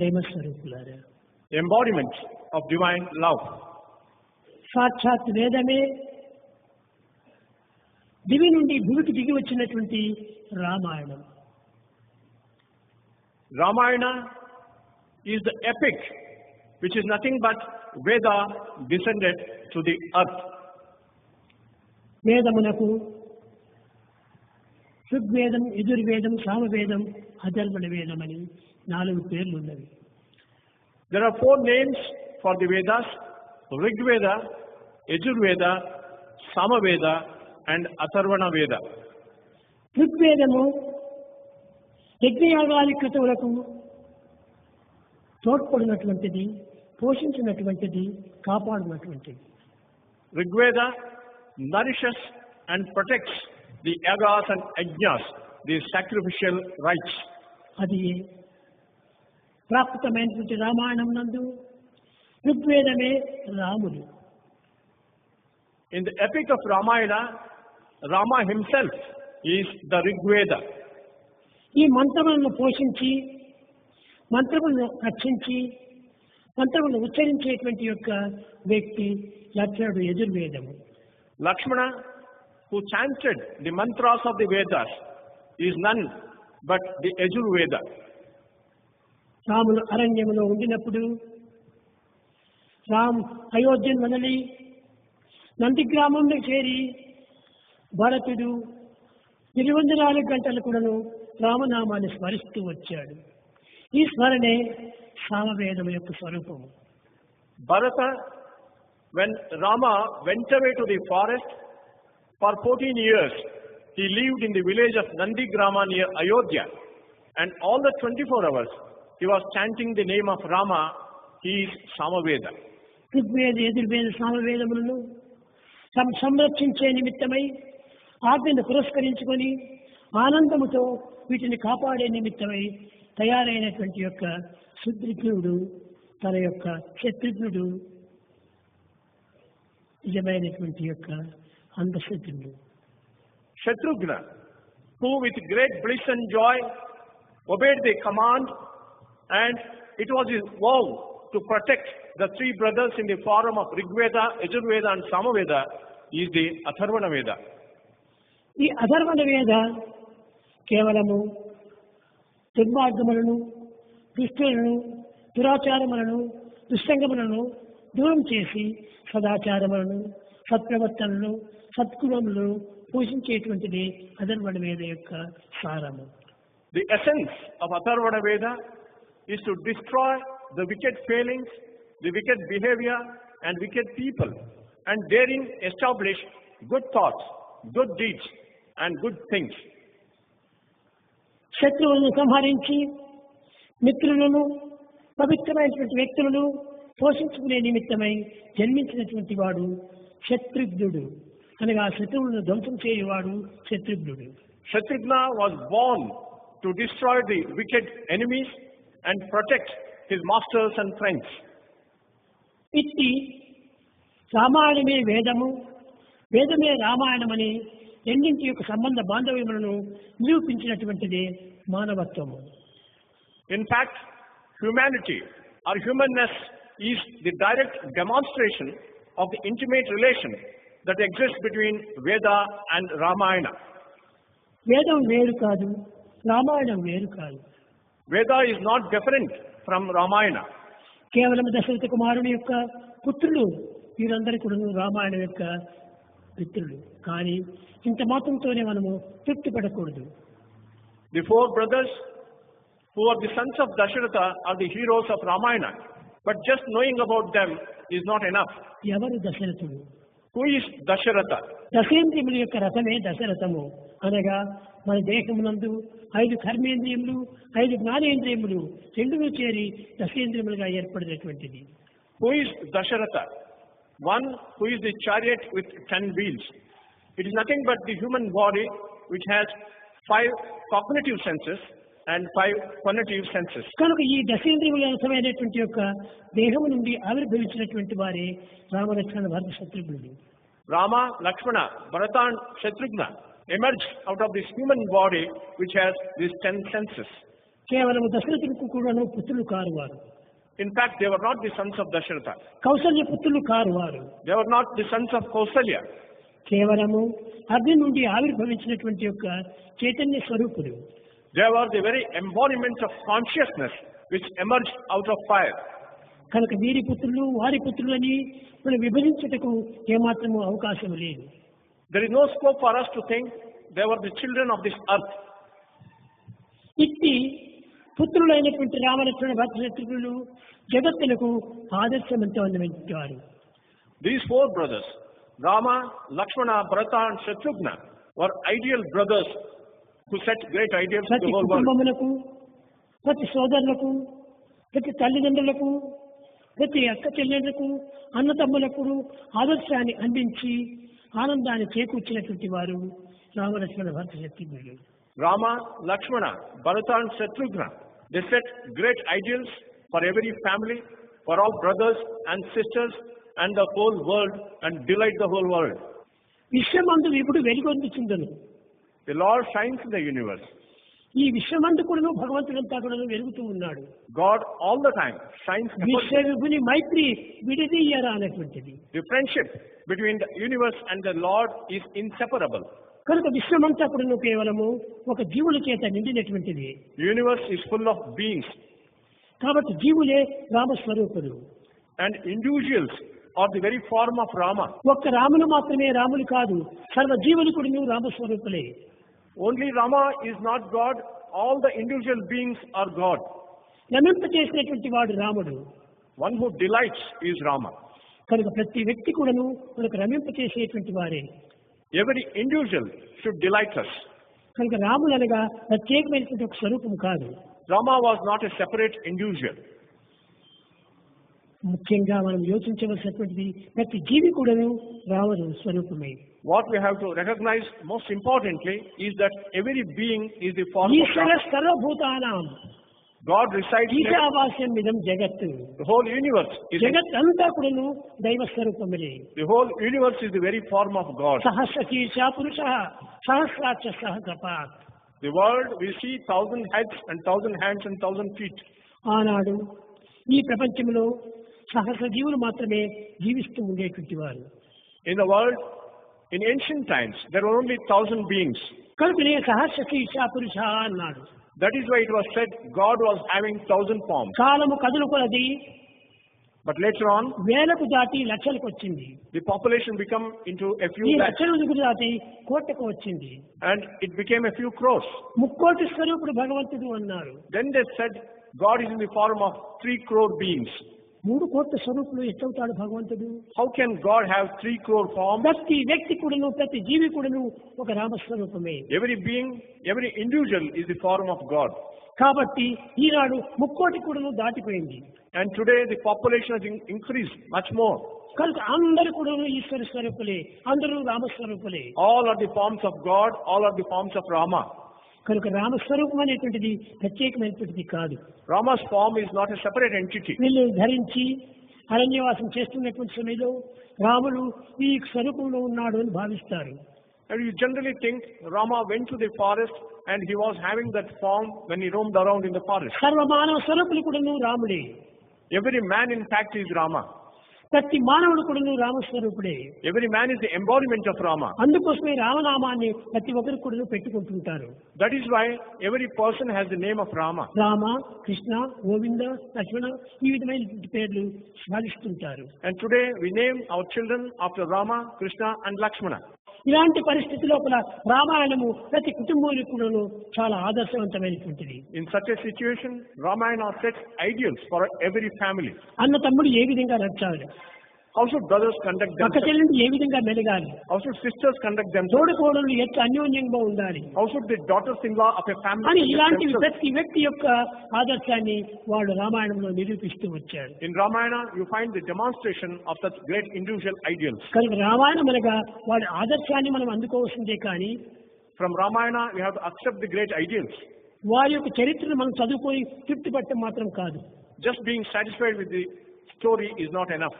ప్రేమ స్వరూపులారా, embodiment of divine love. సాక్షాత్ వేదమే దివి నుండి భూమికి దిగి వచ్చినటువంటి Ramayanam. Ramayana is the epic which is nothing but Veda descended to the earth. వేదమునకు ఋగ్వేదం, యజుర్వేదం, సామవేదం, అథర్వణ వేదం అని 4 పేర్లు ఉన్నవి. There are 4 names for the Vedas: Rigveda, Yajurveda, Samaveda and Atharvana Veda. ఋగ్వేదము యజ్ఞయాగాది క్రతువులకు తోడ్పడినటువంటిది, పోషించినటువంటిది, కాపాడినటువంటిది. Rigveda nourishes and protects the yagas and ajnas, the sacrificial rites. అది ప్రాకృతమైనటువంటి రామాయణం నందు ఋగ్వేదమే రాముడు. In the epic of Ramayana, Rama himself is the Rigveda. ఈ మంత్రములను పోషించి, మంత్రములను రక్షించి, మంత్రములను ఉచ్చరించేటువంటి యొక్క వ్యక్తి లక్ష్మణుడు, యజుర్వేదము. Lakshmana, who chanted the mantras of the Vedas, is none but the Yajurveda. రాముడు అరణ్యములో ఉండినప్పుడు అయోధ్యను వదిలి నంది గ్రామంలో చేరి భరతుడు 24 గంటలు కూడాను రామనామాన్ని స్మరిస్తూ వచ్చాడు. ఈ స్మరణే సామవేదం యొక్క స్వరూపము. Bharata, when Rama went away to the forest for 14 years, he lived in the village of Nandigrama near Ayodhya, and all the 24 hours he was chanting the name of Rama. He is Samaveda. Rigveda, Yajurveda, సామవేదములను సంరక్షించే నిమిత్తమై ఆజ్ఞను పురస్కరించుకొని ఆనందముతో వీటిని కాపాడే నిమిత్తమై తయారైనటువంటి యొక్క శత్రుఘ్నుడు, తన యొక్క శత్రుఘ్నుడు నిజమైనటువంటి యొక్క అంధశత్రుడు. Shatrughna, who with great bliss and joy obeyed the command, and it was his vow to protect the 3 brothers in the form of Rigveda, Yajurveda and Samaveda, is the Atharvana Veda. ఈ అథర్వణ వేద కేవలము దుర్మార్గములను, దుష్టులను, దురాచారములను, దుస్సంగములను దూరం చేసి సదాచారములను, సత్ప్రవర్తనను, సత్గుణములను పోషించేటువంటిది అథర్వణ వేద యొక్క సారము. The essence of Atharvana Veda is to destroy the wicked failings, the wicked behavior and wicked people, and therein establish good thoughts, good deeds and good things. శత్రువులను సంహరించి మిత్రులను, పవిత్రమైనటువంటి వ్యక్తులను పోషించుకునే నిమిత్తమై జన్మించినటువంటి వాడు శత్రుఘ్నుడు. అనగా శత్రువులను ధ్వంసం చేయవాడు శత్రుఘ్నుడు. Shatrughna was born to destroy the wicked enemies and protect his masters and friends. ఇట్టి రామాయణమే వేదము, వేదమే రామాయణమని రెండింటి యొక్క సంబంధ బాంధవ్యములను నిరూపించినటువంటిదే మానవత్వము. In fact, humanity or humanness is the direct demonstration of the intimate relation that exists between Veda and Ramayana. వేదం వేరు కాదు, రామాయణం వేరు కాదు. Veda is not different from Ramayana. కేవలం దశరథ కుమారుని యొక్క పుత్రులు వీరందరూ కూడా రామాయణం యొక్క మిత్రులు. కానీ ఇంత మాత్రంతోనే మనము తృప్తి పడకూడదు. The 4 brothers who are the sons of Dasharatha are the heroes of Ramayana, but just knowing about them is not enough. ఎవరు దశరథుడు? Who is Dasharatha? దశేంద్రియముల యొక్క రథమే దశరథము. అనగా మన దేహమునందు 5 కర్మేంద్రియములు, 5 జ్ఞానేంద్రియములు రెండును చేరి దశేంద్రియములుగా ఏర్పడినటువంటిది. Who is Dasharatha? One who is the chariot with 10 wheels. It is nothing but the human body which has 5 cognitive senses and 5 conative senses. కనుక ఈ దశేంద్రియముల రథమైనటువంటి యొక్క దేహము నుండి ఆవిర్భవించినటువంటి వారే రామలక్ష్మణ భరత శత్రుఘ్నులు. Rama, Lakshmana, Bharata and Shatrughna emerge out of this human body which has these 10 senses. కేవలం దశరథులకు కూడాను పుత్రులు car వారు. In fact, they were not the sons of Dasharatha. Kaushalya పుత్రులు కారు వారు. They were not the sons of Kausalya. కేవలము అగ్ని నుండి ఆవిర్భవించినటువంటి యొక్క చైతన్య స్వరూపుడు. They were the very embodiments of consciousness which emerged out of fire. కనుక వీరి పుత్రులు వారి పుత్రులని మనం విభజించుటకు ఏమాత్రము అవకాశం లేదు. There is no scope for us to think they were the children of this earth. ఇట్టి పుత్రులైనటువంటి రామలక్ష్మణ భరతశత్రుఘ్నులు జగత్తులకు ఆదర్శవంతమైనటువంటి వారు. These four brothers, Rama, Lakshmana, Bharata and Shatrughna, were ideal brothers who set great ideals to ప్రతి the whole world. కుటుంబములకు, ప్రతి సోదరులకు, ప్రతి తల్లిదండ్రులకు, ప్రతి అక్క చెల్లెళ్లకు, అన్నతమ్ములకు ఆదర్శాన్ని అందించి ఆనందాన్ని చేకూర్చినటువంటి వారు Ramalakshmana భరతశత్రుఘ్నులు. Rama, Lakshmana, Bharata and Shatrughna, they set great ideals for every family, for all brothers and sisters and the whole world, and delight the whole world. విశ్వమందు ఇప్పుడు వెలుగొందుచుందను. The Lord shines in the universe. ఈ విశ్వమందు కూడా భగవంతుడంతా కూడా వెలుగుతూ ఉన్నాడు. God all the time shines. విశ్వవిభుని మైత్రి విడదీయరా అనేటువంటిది. The friendship between the universe and the Lord is inseparable. కనుక విశ్వమంతా కూడా కేవలము ఒక జీవుల చేత నిండినటువంటిది. The universe is full of beings. కాబట్టి జీవులే రామస్వరూపులు. And individuals are the very form of Rama. ఒక్క రాములు మాత్రమే రాములు కాదు, సర్వ జీవులు కూడా రామస్వరూపులే. Only Rama is not God, all the individual beings are God. రమింప చేసినటువంటి వాడు రాముడు. One who delights is Rama. కనుక ప్రతి వ్యక్తి కూడాను మనకు రమింప చేసేటువంటి వారే. Every individual should delight us. కనుక రాములు అనగా ప్రత్యేకమైనటువంటి ఒక స్వరూపం కాదు. Rama was not a separate individual. ముఖ్యంగా మనం యోచించవలసినటువంటిది ప్రతి జీవి కూడాను రాముడు స్వరూపమే. What we have to recognize most importantly is that every being is the form of Eshwara Rama. సర్వభూతానాం God resides in ఈశావాస్యం ఇదం జగత్. the whole universe. జగత్ అంతా కూడాను దైవ స్వరూపమే. The whole universe is the very form of God. సహస్రశీర్ష పురుష సహస్రాక్ష సహకపాత్. The world, we see 1,000 heads and 1,000 hands and 1,000 feet. ఆనాడు ఈ ప్రపంచంలో సహస్ర జీవులు మాత్రమే జీవిస్తూ ఉండేటువంటి వారు. In the world, in ancient times, there were only 1,000 beings. కనుకనే సహస్రశీర్ష పురుష అన్నాడు. That is why it was said God was having 1,000 forms. కాలము కదులు కొలది But later on, వేలకు దాటి లక్షలకు వచ్చింది. the population became into a few ఈ lakhs, లక్షలకు దాటి కోట్లకు వచ్చింది. and it became a few crores. ముక్కోటి స్వరూపుడు భగవంతుడు అన్నారు. Then they said God is in the form of 3 crore beings. 3 కోట్ల స్వరూపులు ఎట్లవుతాడు భగవంతుడు? How can God have 3 crore forms? ప్రతి వ్యక్తి కూడాను ప్రతి జీవి కూడాను ఒక రామస్వరూపమే. Every being, every individual is the form of God. కాబట్టి ఈనాడు ముక్కోటి కూడాను దాటిపోయింది. And today the population has increased much more. కనుక అందరూ కూడాను ఈశ్వర స్వరూపులే, అందరూ రామస్వరూపులే. All are the forms of God, all are the forms of Rama. కనుక రామస్వరూపం అనేటువంటిది ప్రత్యేకమైనటువంటిది కాదు. Rama's form is not a separate entity. వీళ్ళు ధరించి అరణ్యవాసం చేస్తున్నటువంటి సమయంలో రాముడు ఈ స్వరూపంలో ఉన్నాడు అని భావిస్తారు. And you generally think Rama went to the forest and he was having that form when he roamed around in the forest. సర్వమానవ స్వరూపులు కూడాను రాముడే. Every man in fact is Rama. ప్రతి మానవుడు కూడాను రామస్వరూపుడే. Every man is the embodiment of Rama. అందుకోసమే రామనామాన్ని ప్రతి ఒక్కరు కూడా పెట్టుకుంటుంటారు. That is why every person has the name of Rama. Rama, Krishna, Govinda, లక్ష్మణ ఈ విధమైన పేర్లు స్మరిస్తుంటారు. And today we name our children after Rama, Krishna and Lakshmana. ఇలాంటి పరిస్థితి లోపల రామాయణము ప్రతి కుటుంబానికి కూడాను చాలా ఆదర్శవంతమైనటువంటిది. In such a situation, Ramayana sets ideals for every family. అన్న తమ్ముడు ఏ విధంగా నడచాలి, How should brothers conduct అక్క themselves? చెల్లెలు ఏ విధంగా మెలగాలి, How should sisters conduct themselves? తోడు కోడలు ఎట్లా అన్యోన్యంగా ఉండాలి How should the daughters-in-law of a family అని conduct ఇలాంటి themselves? ప్రతి వ్యక్తి యొక్క ఆదర్శాన్ని వాళ్ళు రామాయణంలో నిరూపిస్తూ వచ్చారు. In Ramayana, you find the demonstration of such great individual ideals. కనుక రామాయణం అనగా వాడి ఆదర్శాన్ని మనం అందుకోవాల్సిందే కానీ From Ramayana, we have to accept the great ideals. వారి యొక్క చరిత్రను మనం చదువుకొని తృప్తి పట్టడం మాత్రం కాదు. Just being satisfied with the story is not enough.